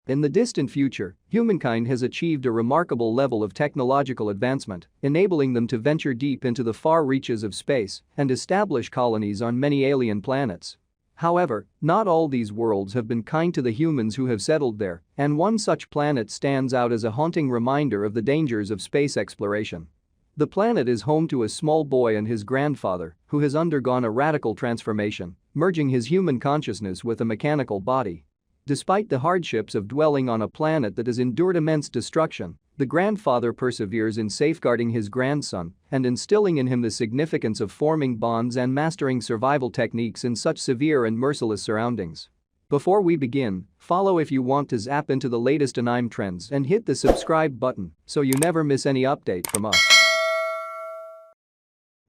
In the distant future, humankind has achieved a remarkable level of technological advancement, enabling them to venture deep into the far reaches of space and establish colonies on many alien planets. However, not all these worlds have been kind to the humans who have settled there, and one such planet stands out as a haunting reminder of the dangers of space exploration. The planet is home to a small boy and his grandfather, who has undergone a radical transformation, merging his human consciousness with a mechanical body. Despite the hardships of dwelling on a planet that has endured immense destruction, the grandfather perseveres in safeguarding his grandson and instilling in him the significance of forming bonds and mastering survival techniques in such severe and merciless surroundings. Before we begin, follow if you want to zap into the latest anime trends and hit the subscribe button so you never miss any update from us.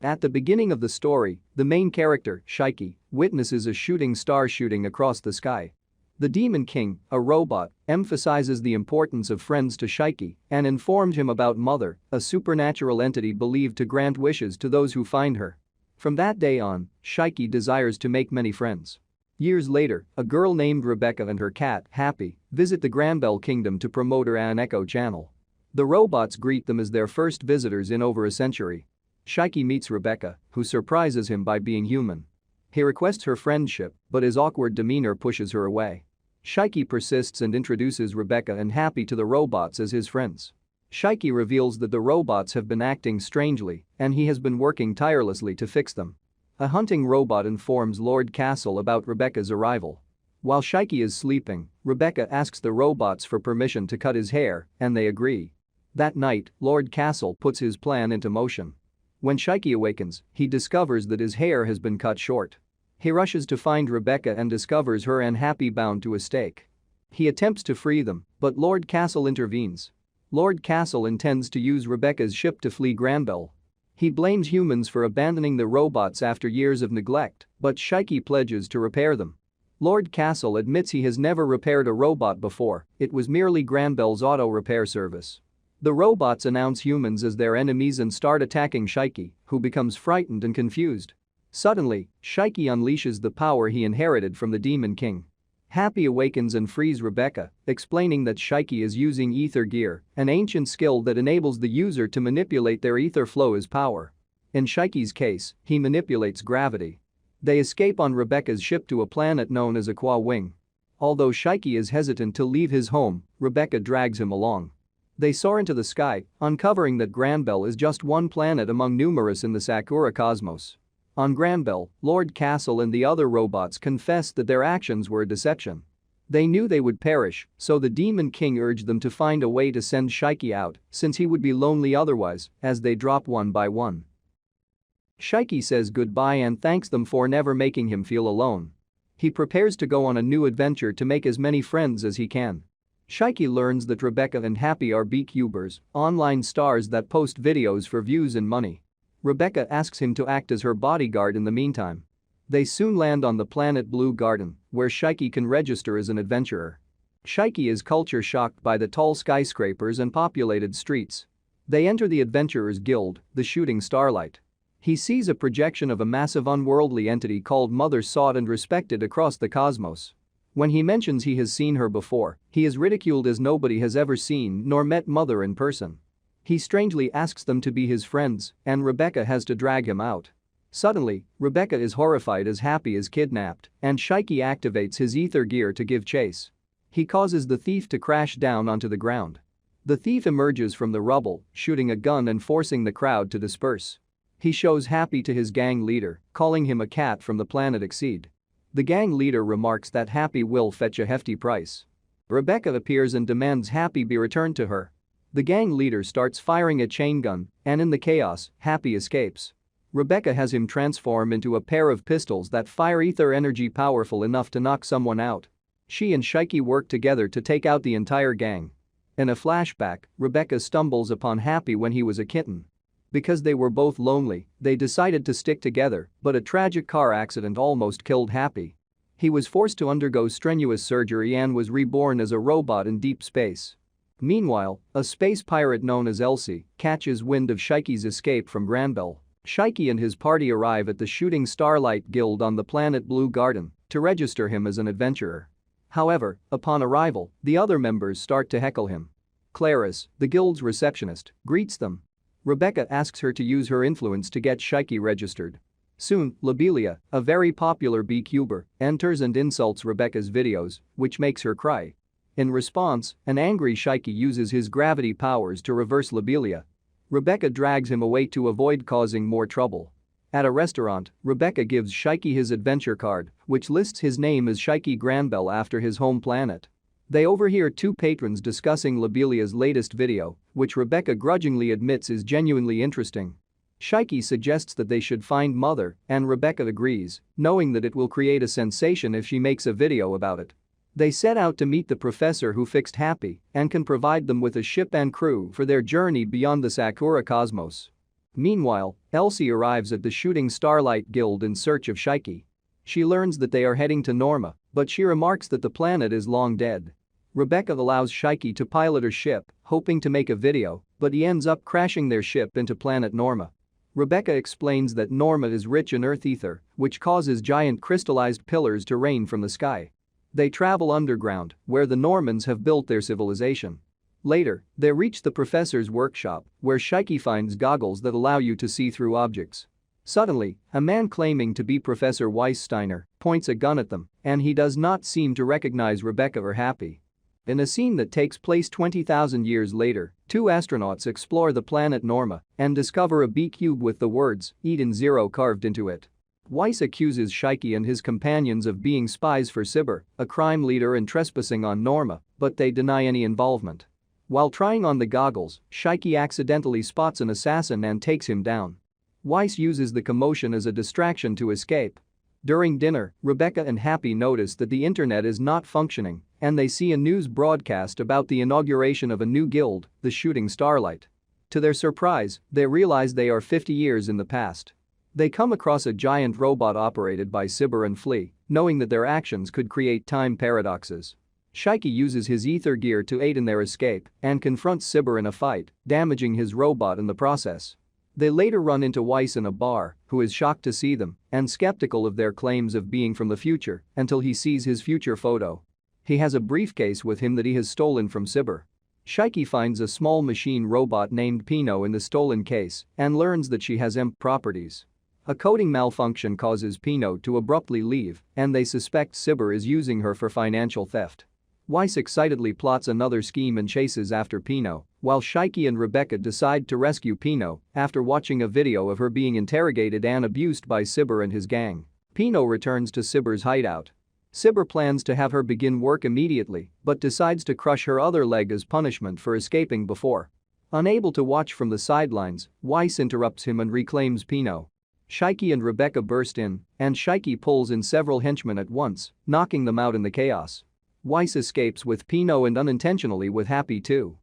At the beginning of the story, the main character, Shiki, witnesses a shooting star shooting across the sky. The Demon King, a robot, emphasizes the importance of friends to Shiki and informs him about Mother, a supernatural entity believed to grant wishes to those who find her. From that day on, Shiki desires to make many friends. Years later, a girl named Rebecca and her cat, Happy, visit the Granbell Kingdom to promote her Aneco channel. The robots greet them as their first visitors in over a century. Shiki meets Rebecca, who surprises him by being human. He requests her friendship, but his awkward demeanor pushes her away. Shiki persists and introduces Rebecca and Happy to the robots as his friends. Shiki reveals that the robots have been acting strangely and he has been working tirelessly to fix them. A hunting robot informs Lord Castle about Rebecca's arrival. While Shiki is sleeping, Rebecca asks the robots for permission to cut his hair, and they agree. That night, Lord Castle puts his plan into motion. When Shiki awakens, he discovers that his hair has been cut short. He rushes to find Rebecca and discovers her and Happy bound to a stake. He attempts to free them, but Lord Castle intervenes. Lord Castle intends to use Rebecca's ship to flee Granbell. He blames humans for abandoning the robots after years of neglect, but Shiki pledges to repair them. Lord Castle admits he has never repaired a robot before, it was merely Granbell's auto repair service. The robots announce humans as their enemies and start attacking Shiki, who becomes frightened and confused. Suddenly, Shiki unleashes the power he inherited from the Demon King. Happy awakens and frees Rebecca, explaining that Shiki is using ether gear, an ancient skill that enables the user to manipulate their ether flow as power. In Shiki's case, he manipulates gravity. They escape on Rebecca's ship to a planet known as Aqua Wing. Although Shiki is hesitant to leave his home, Rebecca drags him along. They soar into the sky, uncovering that Granbell is just one planet among numerous in the Sakura cosmos. On Granbell, Lord Castle and the other robots confess that their actions were a deception. They knew they would perish, so the Demon King urged them to find a way to send Shiki out, since he would be lonely otherwise, as they drop one by one. Shiki says goodbye and thanks them for never making him feel alone. He prepares to go on a new adventure to make as many friends as he can. Shiki learns that Rebecca and Happy are beekeepers, online stars that post videos for views and money. Rebecca asks him to act as her bodyguard in the meantime. They soon land on the planet Blue Garden, where Shiki can register as an adventurer. Shiki is culture shocked by the tall skyscrapers and populated streets. They enter the Adventurers Guild, the Shooting Starlight. He sees a projection of a massive unworldly entity called Mother sought and respected across the cosmos. When he mentions he has seen her before, he is ridiculed as nobody has ever seen nor met Mother in person. He strangely asks them to be his friends, and Rebecca has to drag him out. Suddenly, Rebecca is horrified as Happy is kidnapped, and Shiki activates his ether gear to give chase. He causes the thief to crash down onto the ground. The thief emerges from the rubble, shooting a gun and forcing the crowd to disperse. He shows Happy to his gang leader, calling him a cat from the planet Exceed. The gang leader remarks that Happy will fetch a hefty price. Rebecca appears and demands Happy be returned to her. The gang leader starts firing a chain gun, and in the chaos, Happy escapes. Rebecca has him transform into a pair of pistols that fire ether energy powerful enough to knock someone out. She and Shiki work together to take out the entire gang. In a flashback, Rebecca stumbles upon Happy when he was a kitten. Because they were both lonely, they decided to stick together, but a tragic car accident almost killed Happy. He was forced to undergo strenuous surgery and was reborn as a robot in deep space. Meanwhile, a space pirate known as Elsie catches wind of Shiki's escape from Granbell. Shiki and his party arrive at the Shooting Starlight Guild on the planet Blue Garden to register him as an adventurer. However, upon arrival, the other members start to heckle him. Clarice, the guild's receptionist, greets them. Rebecca asks her to use her influence to get Shiki registered. Soon, Lobelia, a very popular beekeeper, enters and insults Rebecca's videos, which makes her cry. In response, an angry Shiki uses his gravity powers to reverse Lobelia. Rebecca drags him away to avoid causing more trouble. At a restaurant, Rebecca gives Shiki his adventure card, which lists his name as Shiki Granbell after his home planet. They overhear two patrons discussing Lobelia's latest video, which Rebecca grudgingly admits is genuinely interesting. Shiki suggests that they should find Mother, and Rebecca agrees, knowing that it will create a sensation if she makes a video about it. They set out to meet the professor who fixed Happy and can provide them with a ship and crew for their journey beyond the Sakura cosmos. Meanwhile, Elsie arrives at the Shooting Starlight Guild in search of Shiki. She learns that they are heading to Norma, but she remarks that the planet is long dead. Rebecca allows Shiki to pilot her ship, hoping to make a video, but he ends up crashing their ship into planet Norma. Rebecca explains that Norma is rich in earth ether, which causes giant crystallized pillars to rain from the sky. They travel underground, where the Normans have built their civilization. Later, they reach the professor's workshop, where Shiki finds goggles that allow you to see through objects. Suddenly, a man claiming to be Professor Weissteiner points a gun at them, and he does not seem to recognize Rebecca or Happy. In a scene that takes place 20,000 years later, two astronauts explore the planet Norma and discover a bee cube with the words Eden Zero carved into it. Weiss accuses Shiki and his companions of being spies for Sibir, a crime leader and trespassing on Norma, but they deny any involvement. While trying on the goggles, Shiki accidentally spots an assassin and takes him down. Weiss uses the commotion as a distraction to escape. During dinner, Rebecca and Happy notice that the internet is not functioning, and they see a news broadcast about the inauguration of a new guild, the Shooting Starlight. To their surprise, they realize they are 50 years in the past. They come across a giant robot operated by Sibir and flee, knowing that their actions could create time paradoxes. Shiki uses his ether gear to aid in their escape and confronts Sibir in a fight, damaging his robot in the process. They later run into Weiss in a bar, who is shocked to see them and skeptical of their claims of being from the future until he sees his future photo. He has a briefcase with him that he has stolen from Sibir. Shiki finds a small machine robot named Pino in the stolen case and learns that she has EMP properties. A coding malfunction causes Pino to abruptly leave, and they suspect Sibir is using her for financial theft. Weiss excitedly plots another scheme and chases after Pino, while Shiki and Rebecca decide to rescue Pino after watching a video of her being interrogated and abused by Sibir and his gang. Pino returns to Sibir's hideout. Sibir plans to have her begin work immediately but decides to crush her other leg as punishment for escaping before. Unable to watch from the sidelines, Weiss interrupts him and reclaims Pino. Shiki and Rebecca burst in, and Shiki pulls in several henchmen at once, knocking them out in the chaos. Weiss escapes with Pino and unintentionally with Happy too.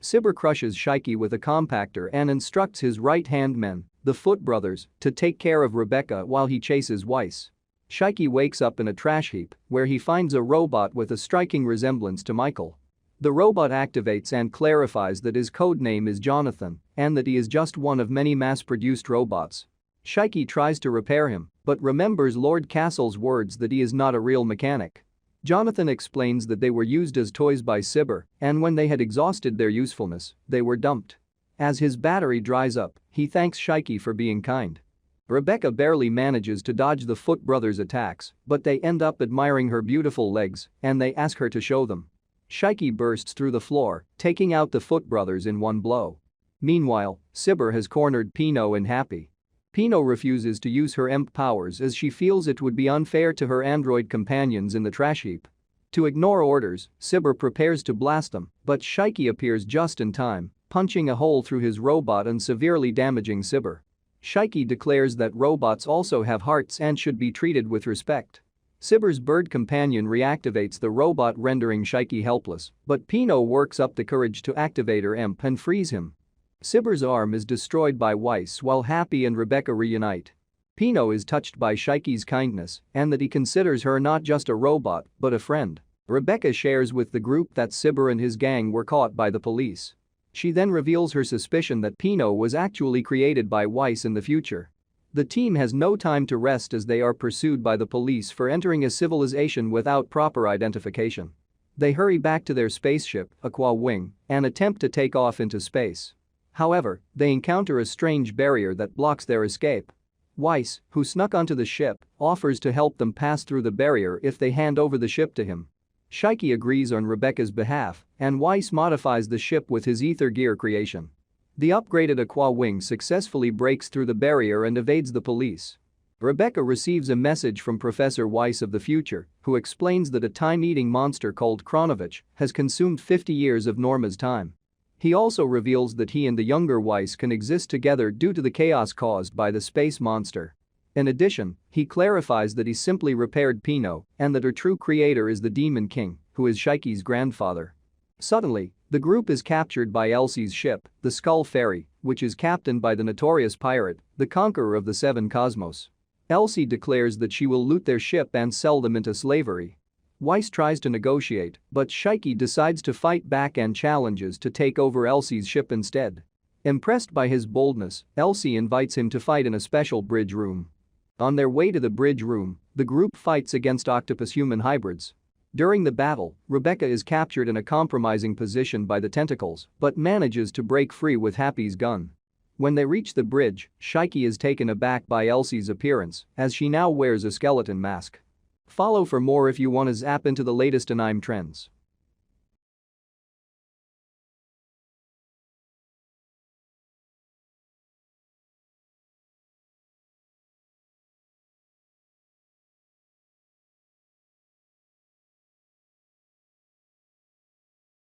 Sibir crushes Shiki with a compactor and instructs his right-hand men, the Foot brothers, to take care of Rebecca while he chases Weiss. Shiki wakes up in a trash heap where he finds a robot with a striking resemblance to Michael. The robot activates and clarifies that his code name is Jonathan and that he is just one of many mass-produced robots. Shiki tries to repair him but remembers Lord Castle's words that he is not a real mechanic. Jonathan explains that they were used as toys by Sibir, and when they had exhausted their usefulness, they were dumped. As his battery dries up, he thanks Shiki for being kind. Rebecca barely manages to dodge the Foot brothers' attacks, but they end up admiring her beautiful legs, and they ask her to show them. Shiki bursts through the floor, taking out the Foot brothers in one blow. Meanwhile, Sibir has cornered Pino and Happy. Pino refuses to use her EMP powers as she feels it would be unfair to her android companions in the trash heap. To ignore orders, Sibir prepares to blast them, but Shiki appears just in time, punching a hole through his robot and severely damaging Sibir. Shiki declares that robots also have hearts and should be treated with respect. Sibir's bird companion reactivates the robot, rendering Shiki helpless, but Pino works up the courage to activate her EMP and frees him. Sibir's arm is destroyed by Weiss while Happy and Rebecca reunite. Pino is touched by Shiki's kindness and that he considers her not just a robot but a friend. Rebecca shares with the group that Sibir and his gang were caught by the police. She then reveals her suspicion that Pino was actually created by Weiss in the future. The team has no time to rest as they are pursued by the police for entering a civilization without proper identification. They hurry back to their spaceship, Aqua Wing, and attempt to take off into space. However, they encounter a strange barrier that blocks their escape. Weiss, who snuck onto the ship, offers to help them pass through the barrier if they hand over the ship to him. Shiki agrees on Rebecca's behalf, and Weiss modifies the ship with his ether gear creation. The upgraded Aqua Wing successfully breaks through the barrier and evades the police. Rebecca receives a message from Professor Weiss of the future, who explains that a time-eating monster called Kronovich has consumed 50 years of Norma's time. He also reveals that he and the younger Weiss can exist together due to the chaos caused by the space monster. In addition, he clarifies that he simply repaired Pino and that her true creator is the Demon King, who is Shiki's grandfather. Suddenly, the group is captured by Elsie's ship, the Skull Ferry, which is captained by the notorious pirate, the Conqueror of the Seven Cosmos. Elsie declares that she will loot their ship and sell them into slavery. Weiss tries to negotiate, but Shiki decides to fight back and challenges to take over Elsie's ship instead. Impressed by his boldness, Elsie invites him to fight in a special bridge room. On their way to the bridge room, the group fights against octopus-human hybrids. During the battle, Rebecca is captured in a compromising position by the tentacles but manages to break free with Happy's gun. When they reach the bridge, Shiki is taken aback by Elsie's appearance as she now wears a skeleton mask. Follow for more if you want to zap into the latest anime trends.